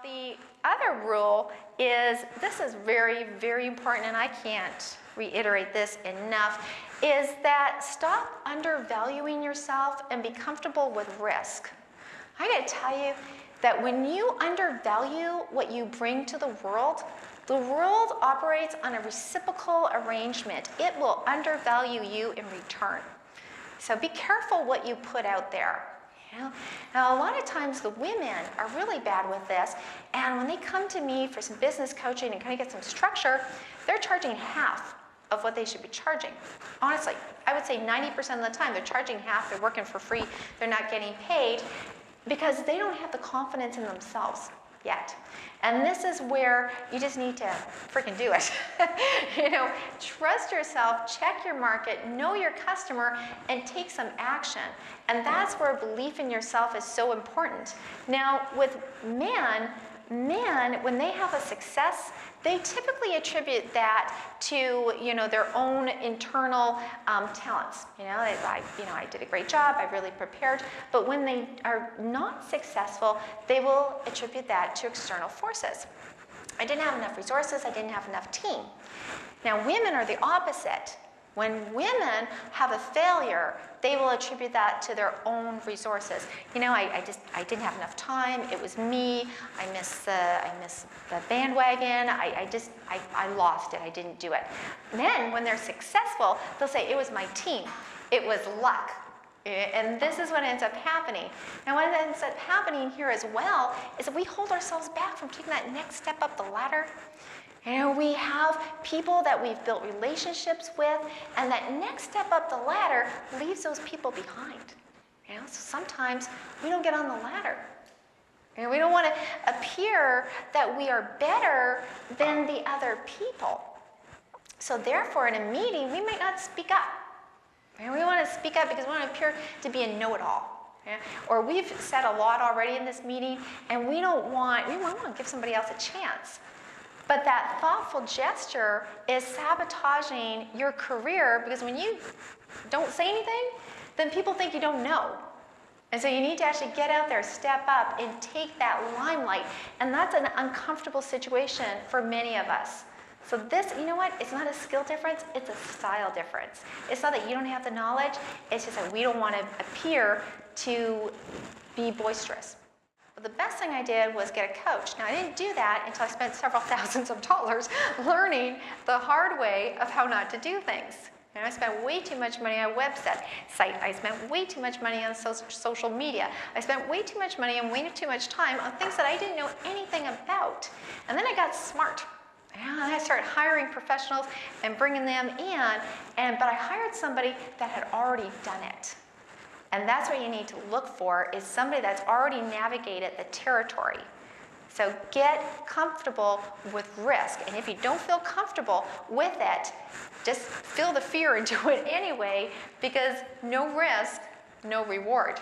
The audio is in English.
the other rule is, this is very, very important, and I can't reiterate this enough, is that stop undervaluing yourself and be comfortable with risk. I gotta tell you that when you undervalue what you bring to the world operates on a reciprocal arrangement. It will undervalue you in return. So be careful what you put out there. Now, a lot of times the women are really bad with this, and when they come to me for some business coaching and kind of get some structure, they're charging half of what they should be charging. Honestly, I would say 90% of the time they're charging half, they're working for free, they're not getting paid because they don't have the confidence in themselves yet. And this is where you just need to freaking do it. Trust yourself, check your market, know your customer, and take some action. And that's where belief in yourself is so important. Now, with men, when they have a success, they typically attribute that to their own internal talents. I did a great job, I really prepared. But when they are not successful, they will attribute that to external forces. I didn't have enough resources, I didn't have enough team. Now, women are the opposite. When women have a failure, they will attribute that to their own resources. I didn't have enough time. It was me. I missed the bandwagon. I lost it. I didn't do it. Then, when they're successful, they'll say it was my team. It was luck. And this is what ends up happening. Now, what ends up happening here as well is that we hold ourselves back from taking that next step up the ladder. We have people that we've built relationships with, and that next step up the ladder leaves those people behind. So sometimes we don't get on the ladder. We don't want to appear that we are better than the other people. So therefore, in a meeting, we might not speak up. We want to speak up because we want to appear to be a know-it-all. Or we've said a lot already in this meeting, and we want to give somebody else a chance. But that thoughtful gesture is sabotaging your career, because when you don't say anything, then people think you don't know. And so you need to actually get out there, step up, and take that limelight. And that's an uncomfortable situation for many of us. So this, it's not a skill difference, it's a style difference. It's not that you don't have the knowledge, it's just that we don't want to appear to be boisterous. The best thing I did was get a coach. Now, I didn't do that until I spent several thousands of dollars learning the hard way of how not to do things. I spent way too much money on a website. I spent way too much money on social media. I spent way too much money and way too much time on things that I didn't know anything about. And then I got smart. And I started hiring professionals and bringing them in. But I hired somebody that had already done it. And that's what you need to look for, is somebody that's already navigated the territory. So get comfortable with risk. And if you don't feel comfortable with it, just feel the fear and do it anyway, because no risk, no reward.